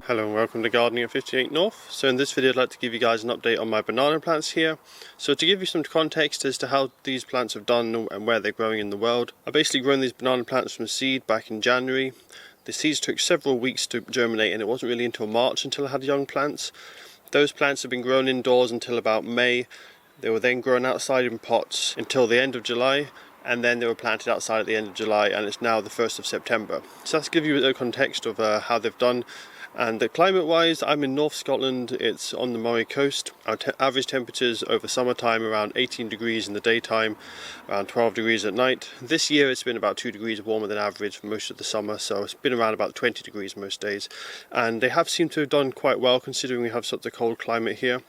Hello and welcome to Gardening at 58 North. So in this video I'd like to give you guys an update on my banana plants here. So to give you some context as to how these plants have done and where they're growing in the world. I basically grown these banana plants from seed back in January. The seeds took several weeks to germinate and it wasn't really until March until I had young plants. Those plants have been grown indoors until about May. They were then grown outside in pots until the end of July. And then they were planted outside at the end of July, and it's now the 1st of September. So that's to give you a context of how they've done. And climate wise, I'm in North Scotland, it's on the Maurelii coast. Our average temperatures over summertime around 18 degrees in the daytime, around 12 degrees at night. This year it's been about 2 degrees warmer than average for most of the summer, so it's been around about 20 degrees most days. And they have seemed to have done quite well considering we have such a cold climate here.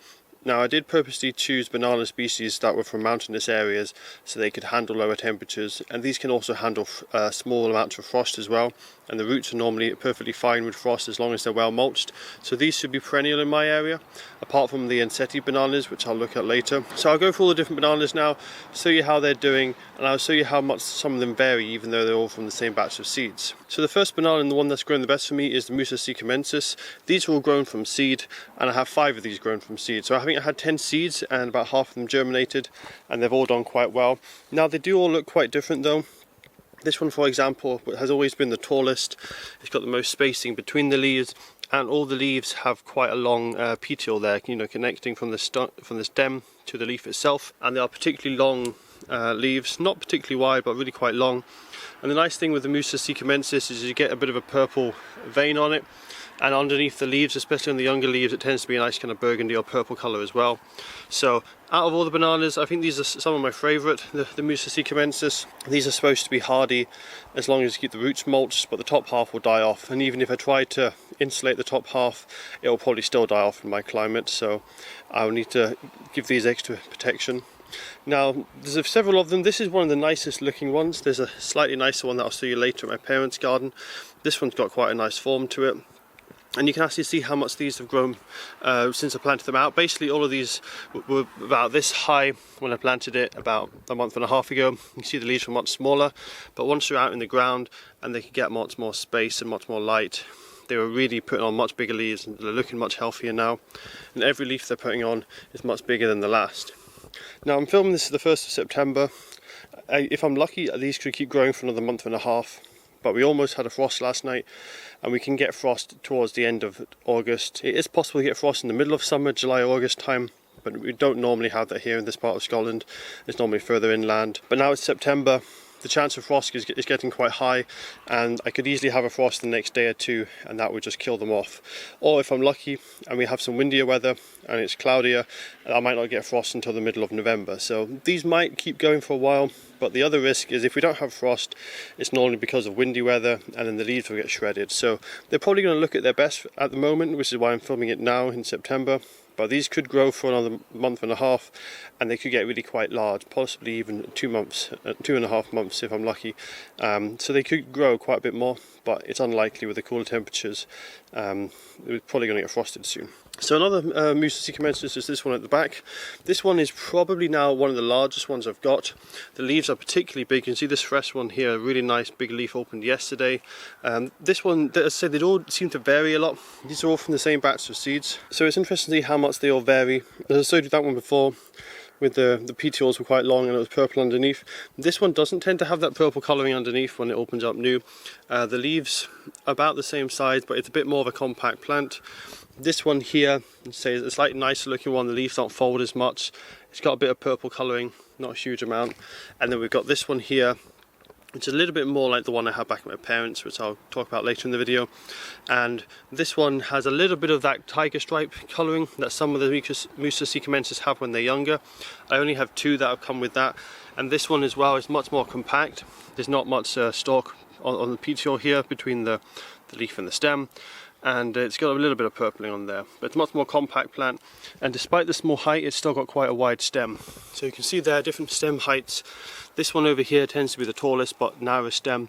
Now I did purposely choose banana species that were from mountainous areas so they could handle lower temperatures, and these can also handle small amounts of frost as well, and the roots are normally perfectly fine with frost as long as they're well mulched. So these should be perennial in my area, apart from the Ensete bananas, which I'll look at later. So I'll go through all the different bananas now, show you how they're doing, and I'll show you how much some of them vary even though they're all from the same batch of seeds. So the first banana and the one that's grown the best for me is the Musa sikkimensis. These are all grown from seed, and I have 5 of these grown from seed. So I had 10 seeds and about half of them germinated, and they've all done quite well. Now they do all look quite different though. This one, for example, has always been the tallest. It's got the most spacing between the leaves, and all the leaves have quite a long petiole there, connecting from the stem to the leaf itself. And they are particularly long leaves, not particularly wide, but really quite long. And the nice thing with the Musa sikkimensis is you get a bit of a purple vein on it. And underneath the leaves, especially on the younger leaves, it tends to be a nice kind of burgundy or purple colour as well. So out of all the bananas, I think these are some of my favourite, the Musa sikkimensis. These are supposed to be hardy as long as you keep the roots mulched, but the top half will die off. And even if I try to insulate the top half, it will probably still die off in my climate. So I'll need to give these extra protection. Now, there's several of them. This is one of the nicest looking ones. There's a slightly nicer one that I'll show you later at my parents' garden. This one's got quite a nice form to it. And you can actually see how much these have grown since I planted them out. Basically all of these were about this high when I planted it about a month and a half ago. You can see the leaves were much smaller, but once they're out in the ground and they can get much more space and much more light, they were really putting on much bigger leaves, and they're looking much healthier now. And every leaf they're putting on is much bigger than the last. Now I'm filming this the 1st of September. If I'm lucky, these could keep growing for another month and a half. But we almost had a frost last night, and we can get frost towards the end of August. It is possible to get frost in the middle of summer, July, August time, but we don't normally have that here in this part of Scotland. It's normally further inland. But now it's September, the chance of frost is getting quite high, and I could easily have a frost the next day or two, and that would just kill them off. Or if I'm lucky and we have some windier weather and it's cloudier, I might not get frost until the middle of November. So these might keep going for a while, but the other risk is if we don't have frost, it's normally because of windy weather, and then the leaves will get shredded. So they're probably going to look at their best at the moment, which is why I'm filming it now in September. But these could grow for another month and a half, and they could get really quite large, possibly even 2 months, 2.5 months if I'm lucky. So they could grow quite a bit more, but it's unlikely with the cooler temperatures. We're probably going to get frosted soon. So another Musa sikkimensis is this one at the back. This one is probably now one of the largest ones I've got. The leaves are particularly big. You can see this fresh one here, a really nice big leaf opened yesterday. This one, as I said, they all seem to vary a lot. These are all from the same batch of seeds. So it's interesting to see how much they all vary. As I showed you that one before, with the petioles were quite long and it was purple underneath. This one doesn't tend to have that purple colouring underneath when it opens up new. The leaves are about the same size, but it's a bit more of a compact plant. This one here, say, is a slightly nicer looking one. The leaves don't fold as much. It's got a bit of purple colouring, not a huge amount. And then we've got this one here, which is a little bit more like the one I had back at my parents', which I'll talk about later in the video. And this one has a little bit of that tiger stripe colouring that some of the Musa sikkimensis have when they're younger. I only have 2 that have come with that. And this one as well is much more compact. There's not much stalk on the petiole here between the leaf and the stem. And it's got a little bit of purpling on there, but it's a much more compact plant, and despite the small height it's still got quite a wide stem. So you can see there different stem heights. This one over here tends to be the tallest but narrow stem.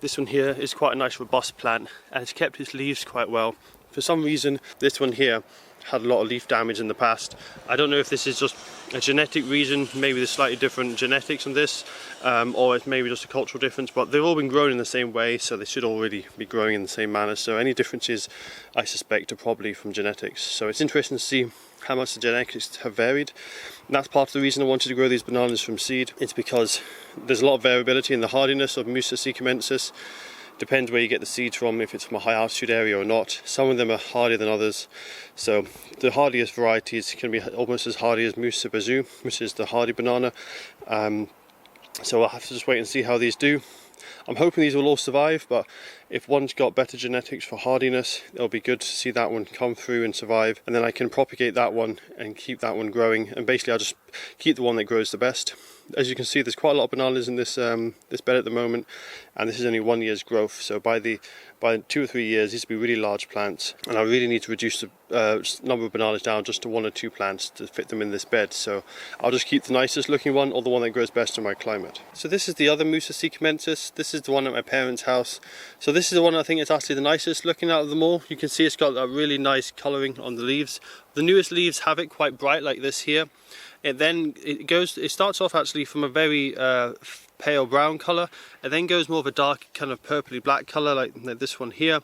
This one here is quite a nice robust plant, and it's kept its leaves quite well. For some reason this one here had a lot of leaf damage in the past. I don't know if this is just a genetic reason, maybe there's slightly different genetics on this, or it's maybe just a cultural difference, but they've all been grown in the same way, so they should already be growing in the same manner. So any differences, I suspect, are probably from genetics. So it's interesting to see how much the genetics have varied. And that's part of the reason I wanted to grow these bananas from seed. It's because there's a lot of variability in the hardiness of Musa sikkimensis. Depends where you get the seeds from, if it's from a high altitude area or not. Some of them are hardier than others. So the hardiest varieties can be almost as hardy as Musa basjoo, which is the hardy banana. So I'll have to just wait and see how these do. I'm hoping these will all survive, but if one's got better genetics for hardiness, it'll be good to see that one come through and survive, and then I can propagate that one and keep that one growing, and basically I'll just keep the one that grows the best. As you can see, there's quite a lot of bananas in this this bed at the moment, and this is only 1 year's growth, so by 2 or 3 years these will be really large plants, and I really need to reduce the number of bananas down just to 1 or 2 plants to fit them in this bed. So I'll just keep the nicest looking one, or the one that grows best in my climate. So this is the other Musa sikkimensis. This is the one at my parents' house. So this is the one I think it's actually the nicest looking out of them all. You can see it's got a really nice colouring on the leaves. The newest leaves have it quite bright like this here. It starts off actually from a very pale brown colour, and then goes more of a dark kind of purpley black colour like this one here,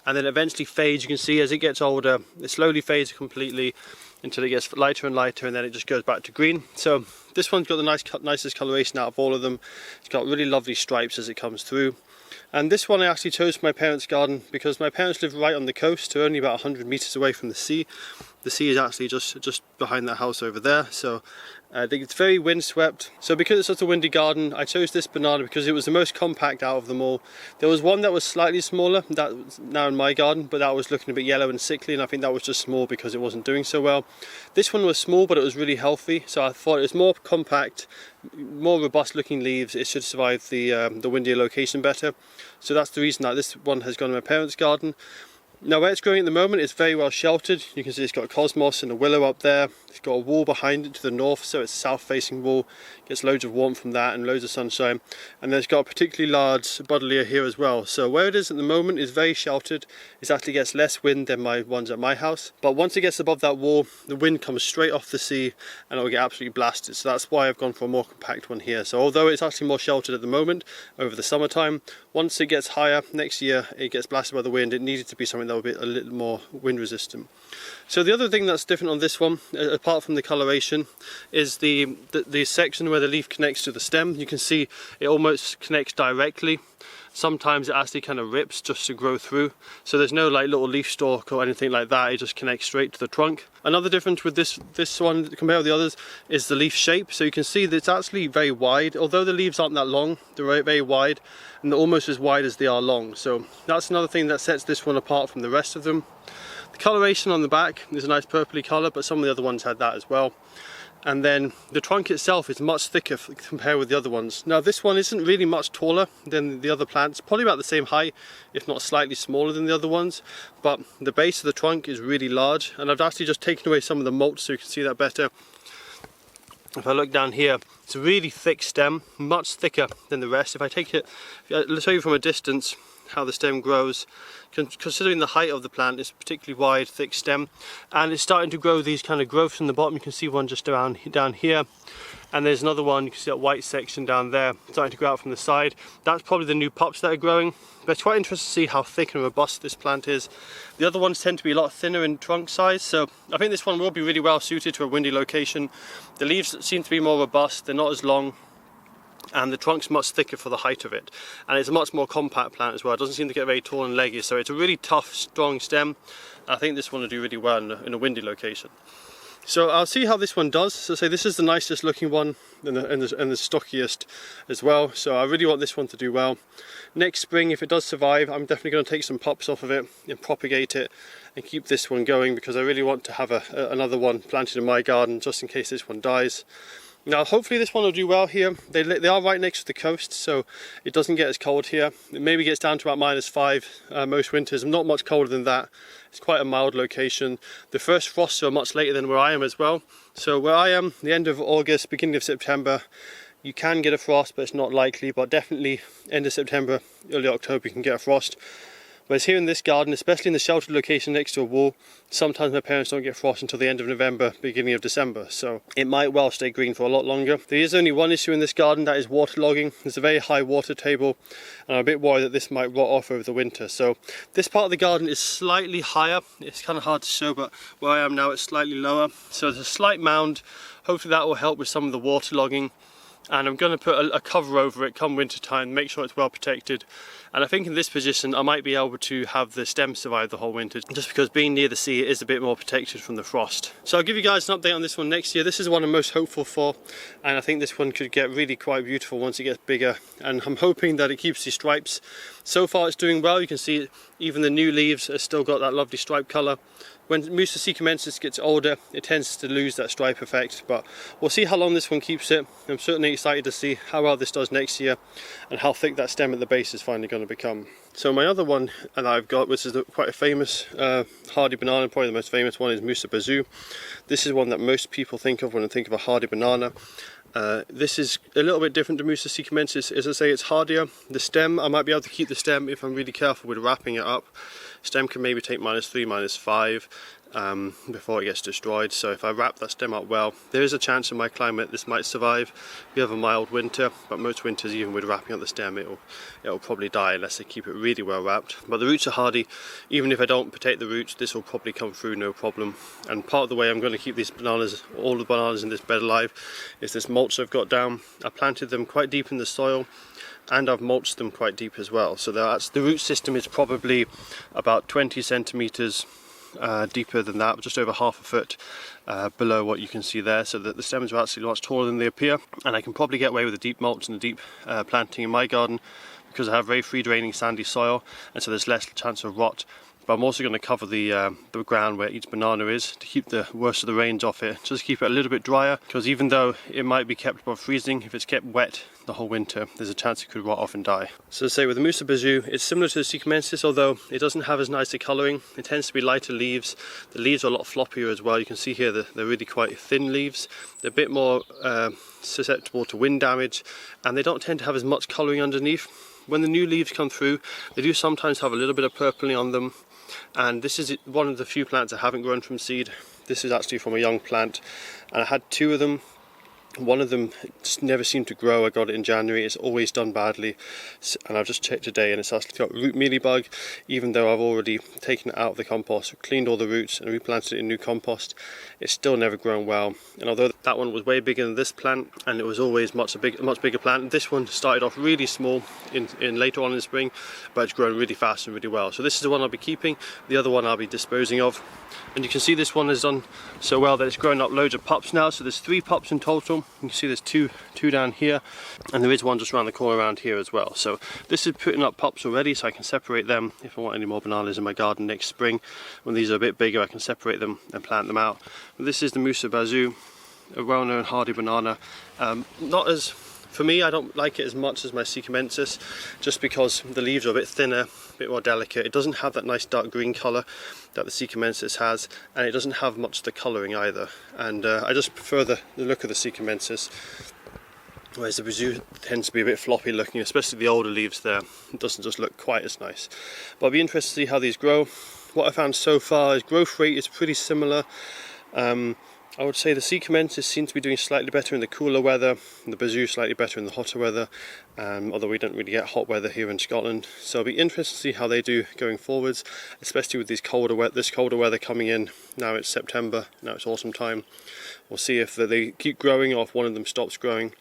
and then eventually fades. You can see as it gets older it slowly fades completely until it gets lighter and lighter, and then it just goes back to green. So this one's got the nicest coloration out of all of them. It's got really lovely stripes as it comes through. And this one I actually chose for my parents' garden because my parents live right on the coast, so only about 100 metres away from the sea. The sea is actually just behind that house over there, so I think it's very windswept. So because it's such a windy garden, I chose this banana because it was the most compact out of them all. There was one that was slightly smaller, that was now in my garden, but that was looking a bit yellow and sickly, and I think that was just small because it wasn't doing so well. This one was small, but it was really healthy, so I thought it was more compact, more robust looking leaves. It should survive the windier location better. So that's the reason that this one has gone in my parents' garden. Now where it's growing at the moment it's very well sheltered. You can see it's got cosmos and a willow up there. It's got a wall behind it to the north, so it's a south facing wall. Gets loads of warmth from that and loads of sunshine. And then it's got a particularly large buddleia here as well. So where it is at the moment is very sheltered. It actually gets less wind than my ones at my house. But once it gets above that wall, the wind comes straight off the sea and it will get absolutely blasted. So that's why I've gone for a more compact one here. So although it's actually more sheltered at the moment over the summertime, once it gets higher next year, it gets blasted by the wind. It needed to be something that would be a little more wind resistant. So the other thing that's different on this one, apart from the coloration, is the section where the leaf connects to the stem. You can see it almost connects directly. Sometimes it actually kind of rips just to grow through. So there's no like little leaf stalk or anything like that. It just connects straight to the trunk. Another difference with this one compared with the others is the leaf shape. So you can see that it's actually very wide. Although the leaves aren't that long, they're very, very wide, and they're almost as wide as they are long. So that's another thing that sets this one apart from the rest of them. The coloration on the back is a nice purpley colour, but some of the other ones had that as well. And then the trunk itself is much thicker compared with the other ones. Now this one isn't really much taller than the other plants, probably about the same height, if not slightly smaller than the other ones, but the base of the trunk is really large, and I've actually just taken away some of the mulch so you can see that better. If I look down here, it's a really thick stem, much thicker than the rest. If I take it, I'll show you from a distance how the stem grows. Considering the height of the plant, it's a particularly wide, thick stem, and it's starting to grow these kind of growths from the bottom. You can see one just down here, and there's another one. You can see that white section down there starting to grow out from the side. That's probably the new pups that are growing, but it's quite interesting to see how thick and robust this plant is. The other ones tend to be a lot thinner in trunk size, so I think this one will be really well suited to a windy location. The leaves seem to be more robust, they're not as long, and the trunk's much thicker for the height of it, and it's a much more compact plant as well. It doesn't seem to get very tall and leggy, so it's a really tough, strong stem. I think this one will do really well in a windy location. So I'll see how this one does. So say this is the nicest looking one and the stockiest as well, so I really want this one to do well. Next spring, if it does survive, I'm definitely going to take some pups off of it and propagate it and keep this one going, because I really want to have another one planted in my garden just in case this one dies. Now hopefully this one will do well here. They are right next to the coast, so it doesn't get as cold here. It maybe gets down to about -5 most winters, not much colder than that. It's quite a mild location. The first frosts are much later than where I am as well. So where I am, the end of August, beginning of September, you can get a frost, but it's not likely. But definitely end of September, early October, you can get a frost. Whereas here in this garden, especially in the sheltered location next to a wall, sometimes my parents don't get frost until the end of November, beginning of December, so it might well stay green for a lot longer. There is only one issue in this garden, that is waterlogging. There's a very high water table, and I'm a bit worried that this might rot off over the winter. So this part of the garden is slightly higher. It's kind of hard to show, but where I am now it's slightly lower. So there's a slight mound. Hopefully that will help with some of the waterlogging. And I'm going to put a cover over it come winter time, make sure it's well protected. And I think in this position I might be able to have the stem survive the whole winter, just because being near the sea it is a bit more protected from the frost. So I'll give you guys an update on this one next year. This is the one I'm most hopeful for, and I think this one could get really quite beautiful once it gets bigger, and I'm hoping that it keeps these stripes. So far it's doing well. You can see even the new leaves have still got that lovely stripe colour. When Musa sikkimensis gets older, it tends to lose that stripe effect, but we'll see how long this one keeps it. I'm certainly excited to see how well this does next year and how thick that stem at the base is finally going to become. So my other one that I've got, which is quite a famous hardy banana, probably the most famous one, is Musa basjoo. This is one that most people think of when they think of a hardy banana. This is a little bit different to Musa sikkimensis. As I say, it's hardier. The stem, I might be able to keep the stem if I'm really careful with wrapping it up. Stem can maybe take -3, -5 before it gets destroyed. So if I wrap that stem up well, there is a chance in my climate this might survive. We have a mild winter, but most winters, even with wrapping up the stem, it'll probably die unless they keep it really well wrapped. But the roots are hardy. Even if I don't protect the roots, this will probably come through no problem. And part of the way I'm going to keep these bananas, all the bananas in this bed alive, is this mulch I've got down. I planted them quite deep in the soil, and I've mulched them quite deep as well. So the root system is probably about 20 centimeters deeper than that, just over ½ a foot below what you can see there, so that the stems are actually much taller than they appear. And I can probably get away with a deep mulch and a deep planting in my garden because I have very free draining sandy soil, and so there's less chance of rot. But I'm also going to cover the ground where each banana is to keep the worst of the rains off it, just keep it a little bit drier, because even though it might be kept above freezing, if it's kept wet the whole winter, there's a chance it could rot off and die. So to say, with the Musa basjoo, it's similar to the sikkimensis, although it doesn't have as nice a colouring. It tends to be lighter leaves. The leaves are a lot floppier as well. You can see here that they're really quite thin leaves. They're a bit more susceptible to wind damage, and they don't tend to have as much colouring underneath. When the new leaves come through, they do sometimes have a little bit of purpling on them. And this is one of the few plants I haven't grown from seed. This is actually from a young plant, and I had 2 of them. One of them just never seemed to grow. I got it in January. It's always done badly, and I've just checked today and it's actually got root mealybug, even though I've already taken it out of the compost, cleaned all the roots and replanted it in new compost. It's still never grown well, and although that one was way bigger than this plant, and it was always a much bigger plant, this one started off really small in later on in the spring, but it's grown really fast and really well. So this is the one I'll be keeping. The other one I'll be disposing of. And you can see this one has done so well that it's grown up loads of pups now. So there's 3 pups in total. You can see there's two down here, and there is one just around the corner around here as well. So this is putting up pups already, so I can separate them if I want any more bananas in my garden next spring. When these are a bit bigger, I can separate them and plant them out. But this is the Musa basjoo, a well-known hardy banana. For me, I don't like it as much as my sikkimensis, just because the leaves are a bit thinner, a bit more delicate. It doesn't have that nice dark green colour that the sikkimensis has, and it doesn't have much of the colouring either. And I just prefer the look of the sikkimensis, whereas the basjoo tends to be a bit floppy looking, especially the older leaves there. It doesn't just look quite as nice. But I'll be interested to see how these grow. What I found so far is growth rate is pretty similar. I would say the sikkimensis seems to be doing slightly better in the cooler weather, and the basjoo slightly better in the hotter weather, although we don't really get hot weather here in Scotland. So it'll be interesting to see how they do going forwards, especially with this colder weather coming in. Now it's September, now it's autumn time. We'll see if they keep growing or if one of them stops growing.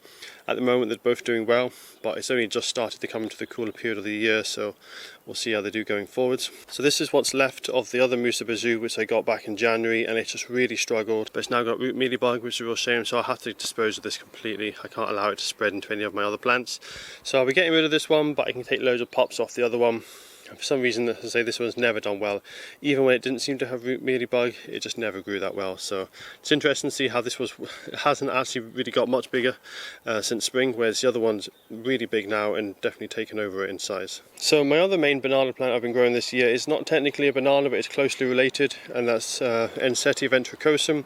At the moment they're both doing well, but it's only just started to come into the cooler period of the year, so we'll see how they do going forwards. So this is what's left of the other Musa basjoo, which I got back in January, and it just really struggled. But it's now got root mealybug, which is a real shame, so I'll have to dispose of this completely. I can't allow it to spread into any of my other plants. So I'll be getting rid of this one, but I can take loads of pups off the other one. And for some reason, as I say, this one's never done well. Even when it didn't seem to have root mealybug, it just never grew that well. So it's interesting to see how this was. It hasn't actually really got much bigger since spring, whereas the other one's really big now and definitely taken over it in size. So my other main banana plant I've been growing this year is not technically a banana, but it's closely related, and that's Ensete Ventricosum.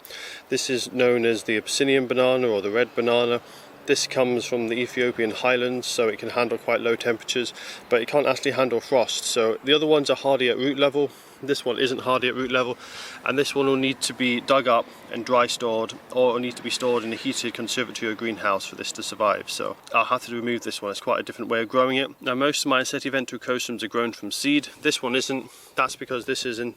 This is known as the Abyssinian banana or the red banana. This comes from the Ethiopian highlands, so it can handle quite low temperatures, but it can't actually handle frost. So the other ones are hardy at root level. This one isn't hardy at root level, and this one will need to be dug up and dry stored, or it will need to be stored in a heated conservatory or greenhouse for this to survive. So I'll have to remove this one. It's quite a different way of growing it. Now most of my Ensete Ventricosums are grown from seed. This one isn't. That's because this is an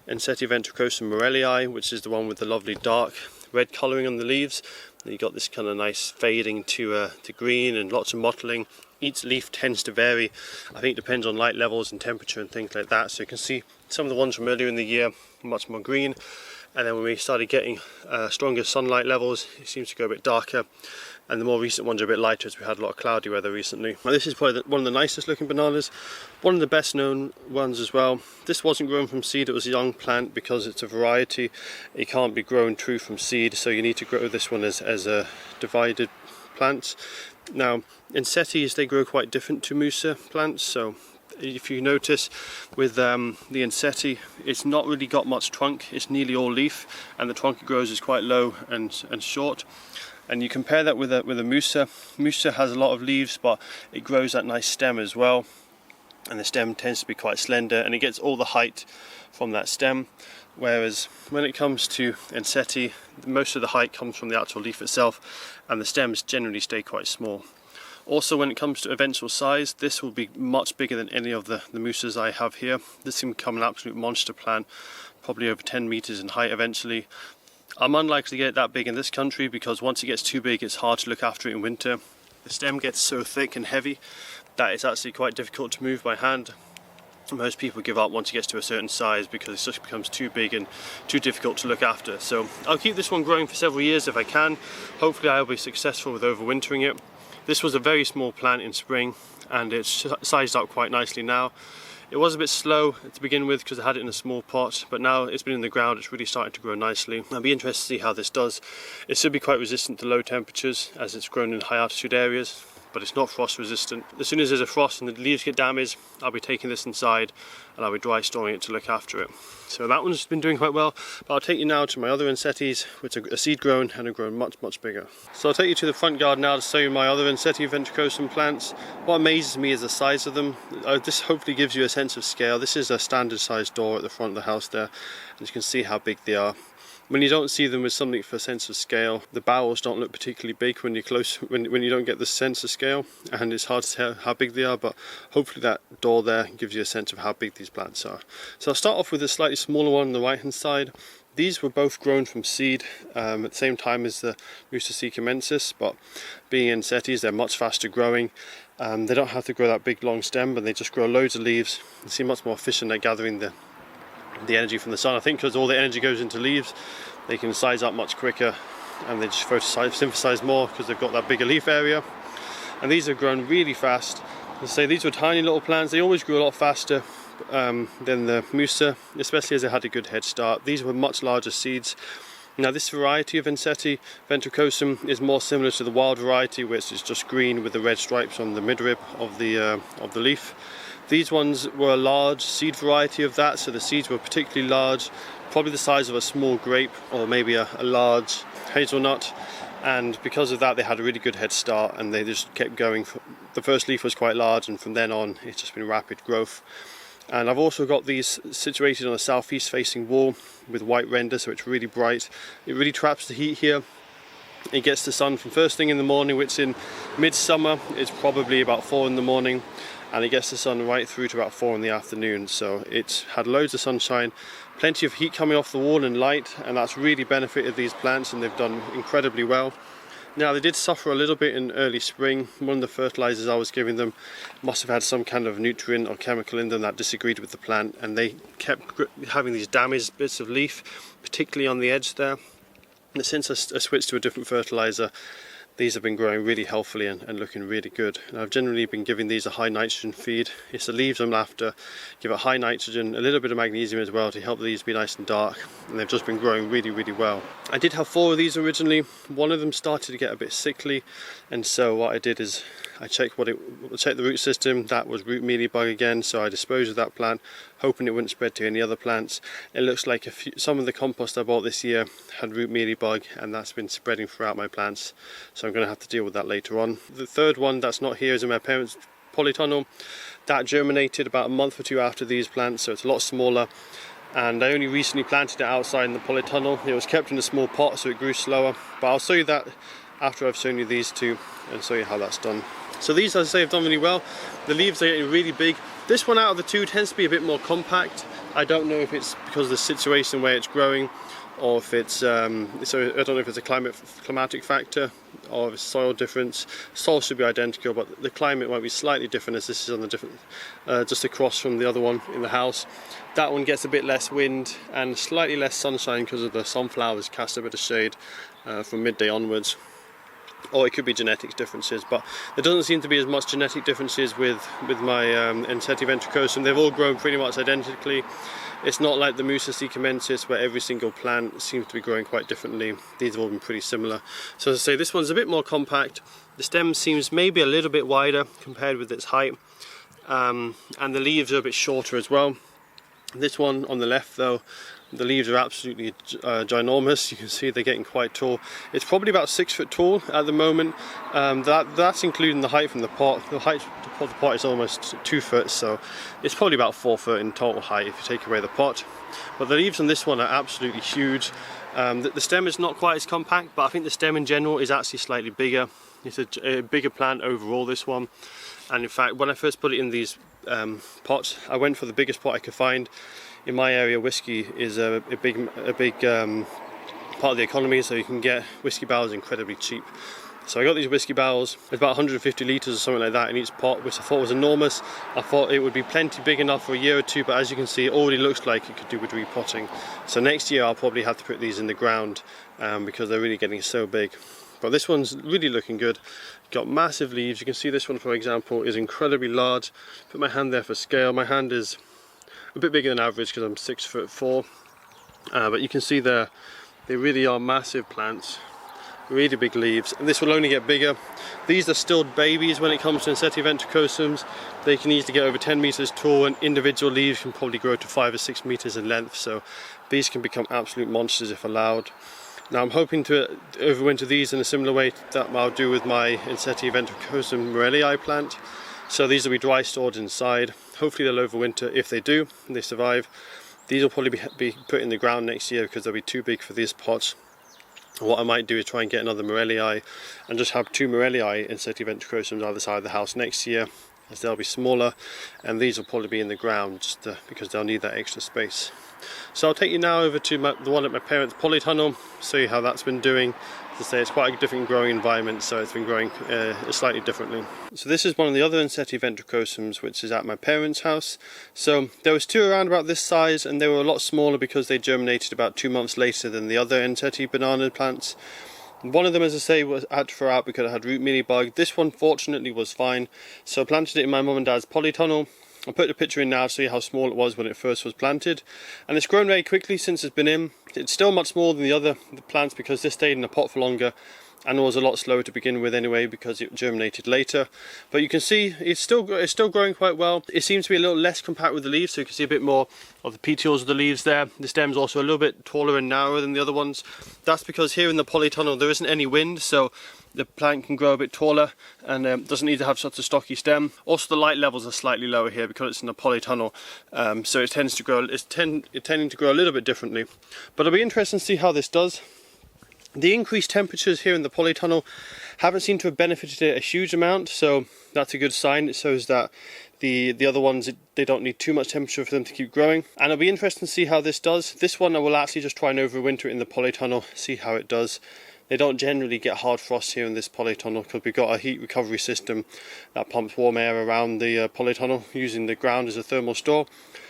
Ensete Ventricosum Maurelii, which is the one with the lovely dark red colouring on the leaves. And you got this kind of nice fading to green and lots of mottling. Each leaf tends to vary. I think it depends on light levels and temperature and things like that. So you can see some of the ones from earlier in the year much more green, and then when we started getting stronger sunlight levels, it seems to go a bit darker, and the more recent ones are a bit lighter as we had a lot of cloudy weather recently. Now this is probably one of the nicest looking bananas, one of the best known ones as well. This wasn't grown from seed, it was a young plant. Because it's a variety, it can't be grown true from seed, so you need to grow this one as a divided plant. Now Ensetes, they grow quite different to Musa plants, so if you notice with the Ensete, it's not really got much trunk, it's nearly all leaf, and the trunk it grows is quite low and short. And you compare that with a Musa. Musa has a lot of leaves, but it grows that nice stem as well, and the stem tends to be quite slender, and it gets all the height from that stem. Whereas when it comes to Ensete, most of the height comes from the actual leaf itself, and the stems generally stay quite small. Also, when it comes to eventual size, this will be much bigger than any of the Musas I have here. This can become an absolute monster plant, probably over 10 meters in height eventually. I'm unlikely to get it that big in this country, because once it gets too big, it's hard to look after it in winter. The stem gets so thick and heavy that it's actually quite difficult to move by hand. Most people give up once it gets to a certain size because it just becomes too big and too difficult to look after. So I'll keep this one growing for several years if I can. Hopefully I'll be successful with overwintering it. This was a very small plant in spring, and it's sized up quite nicely now. It was a bit slow to begin with because I had it in a small pot, but now it's been in the ground, it's really starting to grow nicely. I'll be interested to see how this does. It should be quite resistant to low temperatures as it's grown in high altitude areas, but it's not frost resistant. As soon as there's a frost and the leaves get damaged, I'll be taking this inside and I'll be dry storing it to look after it. So that one's been doing quite well, but I'll take you now to my other Ensetes, which are seed grown and have grown much bigger. So I'll take you to the front garden now to show you my other Ensete Ventricosum plants. What amazes me is the size of them. This hopefully gives you a sense of scale. This is a standard sized door at the front of the house there, and you can see how big they are. When you don't see them with something for a sense of scale, the bowels don't look particularly big when you're close, when you don't get the sense of scale, and it's hard to tell how big they are, but hopefully that door there gives you a sense of how big these plants are. So I'll start off with a slightly smaller one on the right hand side. These were both grown from seed at the same time as the Musa sikkimensis, but being Ensetes, they're much faster growing. They don't have to grow that big long stem, but they just grow loads of leaves and seem much more efficient at gathering the energy from the sun. I think because all the energy goes into leaves, they can size up much quicker, and they just photosynthesize more because they've got that bigger leaf area. And these have grown really fast. As I say, these were tiny little plants. They always grew a lot faster than the Musa, especially as they had a good head start. These were much larger seeds. Now this variety of Ensete Ventricosum is more similar to the wild variety, which is just green with the red stripes on the midrib of the leaf. These ones were a large seed variety of that, so the seeds were particularly large, probably the size of a small grape or maybe a large hazelnut, and because of that they had a really good head start and they just kept going. The first leaf was quite large, and from then on it's just been rapid growth. And I've also got these situated on a southeast facing wall with white render, so it's really bright. It really traps the heat here. It gets the sun from first thing in the morning, which in midsummer is probably about 4 in the morning, and it gets the sun right through to about 4 in the afternoon. So it's had loads of sunshine, plenty of heat coming off the wall and light, and that's really benefited these plants, and they've done incredibly well. Now they did suffer a little bit in early spring. One of the fertilizers I was giving them must have had some kind of nutrient or chemical in them that disagreed with the plant, and they kept having these damaged bits of leaf, particularly on the edge there. And since I switched to a different fertilizer, these have been growing really healthily and looking really good. And I've generally been giving these a high nitrogen feed. It's the leaves I'm after. Give it high nitrogen, a little bit of magnesium as well to help these be nice and dark, and they've just been growing really well. I did have 4 of these originally. One of them started to get a bit sickly, and so what I did is I checked the root system. That was root mealybug again, so I disposed of that plant, hoping it wouldn't spread to any other plants. It looks like some of the compost I bought this year had root mealybug, and that's been spreading throughout my plants, so I'm going to have to deal with that later on. The third one that's not here is in my parents' polytunnel. That germinated about a month or two after these plants, so it's a lot smaller, and I only recently planted it outside in the polytunnel. It was kept in a small pot, so it grew slower, but I'll show you that after I've shown you these two and show you how that's done. So these, as I say, have done really well. The leaves are getting really big. This one out of the two tends to be a bit more compact. I don't know if it's because of the situation where it's growing, or if it's so I don't know if it's a climatic factor or if it's soil difference. Soil should be identical, but the climate might be slightly different, as this is on the different just across from the other one in the house. That one gets a bit less wind and slightly less sunshine because of the sunflowers cast a bit of shade from midday onwards. Or it could be genetics differences, but there doesn't seem to be as much genetic differences with my Ensete Ventricosum. They've all grown pretty much identically. It's not like the Musa sikkimensis where every single plant seems to be growing quite differently. These have all been pretty similar. So as I say, this one's a bit more compact. The stem seems maybe a little bit wider compared with its height, and the leaves are a bit shorter as well. This one on the left though, the leaves are absolutely ginormous. You can see they're getting quite tall. It's probably about 6 foot tall at the moment. That's including the height from the pot. The height of the pot is almost 2 foot, so it's probably about 4 foot in total height if you take away the pot. But the leaves on this one are absolutely huge. The stem is not quite as compact, but I think the stem in general is actually slightly bigger. It's a bigger plant overall, this one. And in fact, when I first put it in these pots, I went for the biggest pot I could find. In my area, whiskey is a big part of the economy, so you can get whiskey barrels incredibly cheap. So I got these whiskey barrels. It's about 150 litres or something like that in each pot, which I thought was enormous. I thought it would be plenty big enough for a year or two, but as you can see, it already looks like it could do with repotting. So next year I'll probably have to put these in the ground because they're really getting so big. But this one's really looking good. Got massive leaves. You can see this one, for example, is incredibly large. Put my hand there for scale. My hand is a bit bigger than average because I'm 6'4", but you can see they really are massive plants, really big leaves, and this will only get bigger. These are still babies when it comes to Ensete Ventricosums. They can easily get over 10 meters tall, and individual leaves can probably grow to 5 or 6 meters in length, so these can become absolute monsters if allowed. Now I'm hoping to overwinter these in a similar way that I'll do with my Ensete Ventricosum Maurelii plant. So these will be dry stored inside. Hopefully they'll overwinter. If they do, and they survive, these will probably be put in the ground next year because they'll be too big for these pots. What I might do is try and get another Maurelii and just have 2 Maurelii Ensete Ventricosums either side of the house next year, as they'll be smaller, and these will probably be in the ground just because they'll need that extra space. So I'll take you now over to the one at my parents' polytunnel, show you how that's been doing. As I say, it's quite a different growing environment, so it's been growing slightly differently. So this is one of the other Ensete Ventricosums, which is at my parents' house. So there was 2 around about this size, and they were a lot smaller because they germinated about 2 months later than the other Ensete banana plants. One of them, as I say, had to throw out because it had root mealybug. This one fortunately was fine, so I planted it in my mum and dad's polytunnel. I'll put the picture in now to see how small it was when it first was planted, and it's grown very quickly since it's been in. It's still much smaller than the plants because this stayed in a pot for longer and was a lot slower to begin with anyway because it germinated later. But you can see it's still growing quite well. It seems to be a little less compact with the leaves, so you can see a bit more of the petioles of the leaves there. The stem's also a little bit taller and narrower than the other ones. That's because here in the polytunnel there isn't any wind, so the plant can grow a bit taller and doesn't need to have such a stocky stem. Also the light levels are slightly lower here because it's in a polytunnel, so it tends to grow, it's tending to grow a little bit differently. But it'll be interesting to see how this does. The increased temperatures here in the polytunnel haven't seemed to have benefited it a huge amount, so that's a good sign. It shows that the other ones, they don't need too much temperature for them to keep growing. And it'll be interesting to see how this does. This one I will actually just try and overwinter it in the polytunnel, see how it does. They don't generally get hard frost here in this polytunnel because we've got a heat recovery system that pumps warm air around the polytunnel using the ground as a thermal store.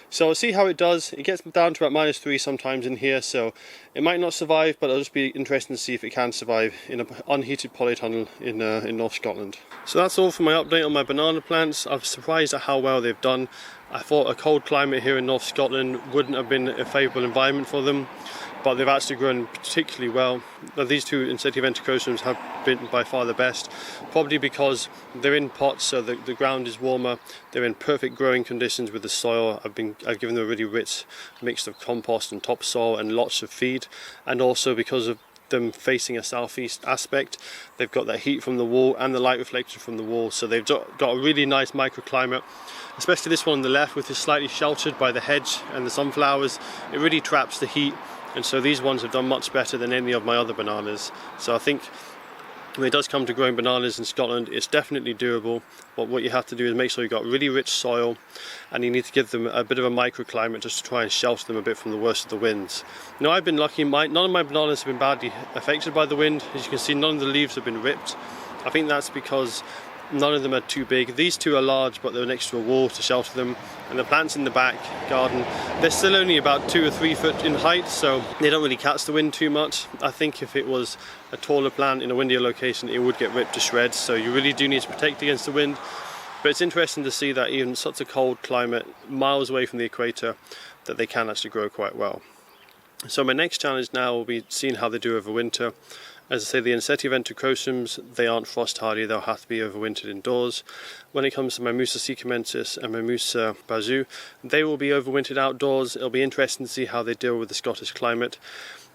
So I'll see how it does. It gets down to about -3 sometimes in here, so it might not survive, but it'll just be interesting to see if it can survive in an unheated polytunnel in North Scotland. So that's all for my update on my banana plants. I'm surprised at how well they've done. I thought a cold climate here in North Scotland wouldn't have been a favourable environment for them, but they've actually grown particularly well. Now, these two Ensete Ventricosums have been by far the best, probably because they're in pots, so the ground is warmer. They're in perfect growing conditions with the soil. I've given them a really rich mix of compost and topsoil and lots of feed, and also because of them facing a southeast aspect, they've got that heat from the wall and the light reflection from the wall, so they've got a really nice microclimate. Especially this one on the left, which is slightly sheltered by the hedge and the sunflowers. It really traps the heat, and so these ones have done much better than any of my other bananas. So I think when it does come to growing bananas in Scotland, it's definitely doable, but what you have to do is make sure you've got really rich soil, and you need to give them a bit of a microclimate just to try and shelter them a bit from the worst of the winds. Now, I've been lucky, none of my bananas have been badly affected by the wind. As you can see, none of the leaves have been ripped. I think that's because none of them are too big. These two are large, but they're next to a wall to shelter them, and the plants in the back garden, they're still only about 2 or 3 foot in height, so they don't really catch the wind too much. I think if it was a taller plant in a windier location, it would get ripped to shreds, so you really do need to protect against the wind. But it's interesting to see that even such a cold climate, miles away from the equator, that they can actually grow quite well. So my next challenge now will be seeing how they do over winter. As I say, the Ensete Ventricosums, they aren't frost hardy, they'll have to be overwintered indoors. When it comes to my Musa sikkimensis and my Musa basjoo, they will be overwintered outdoors. It'll be interesting to see how they deal with the Scottish climate.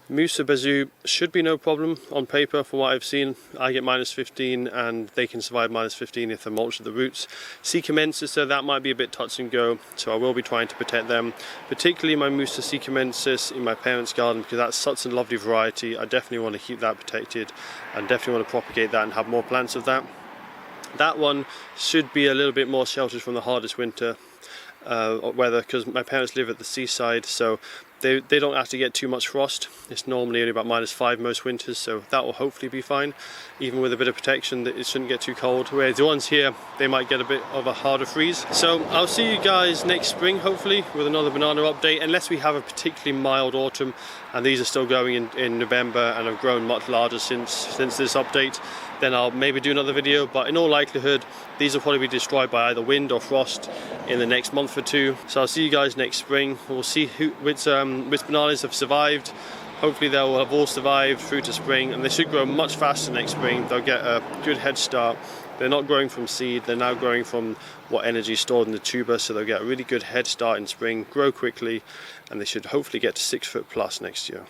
Musa basjoo should be no problem on paper from what I've seen. I get -15 and they can survive -15 if they're mulched at the roots. Sikkimensis, so that might be a bit touch and go, so I will be trying to protect them, particularly my Musa sikkimensis in my parents' garden, because that's such a lovely variety. I definitely want to keep that protected and definitely want to propagate that and have more plants of that. That one should be a little bit more sheltered from the hardest winter weather, because my parents live at the seaside, so they don't actually get too much frost. It's normally only about -5 most winters, so that will hopefully be fine. Even with a bit of protection, it shouldn't get too cold. Whereas the ones here, they might get a bit of a harder freeze. So I'll see you guys next spring, hopefully, with another banana update, unless we have a particularly mild autumn, and these are still going in November and have grown much larger since this update. Then I'll maybe do another video, but in all likelihood, these will probably be destroyed by either wind or frost in the next month or two. So I'll see you guys next spring. We'll see which bananas have survived. Hopefully they'll have all survived through to spring, and they should grow much faster next spring. They'll get a good head start. They're not growing from seed, they're now growing from what energy is stored in the tuber, so they'll get a really good head start in spring, grow quickly, and they should hopefully get to 6 foot plus next year.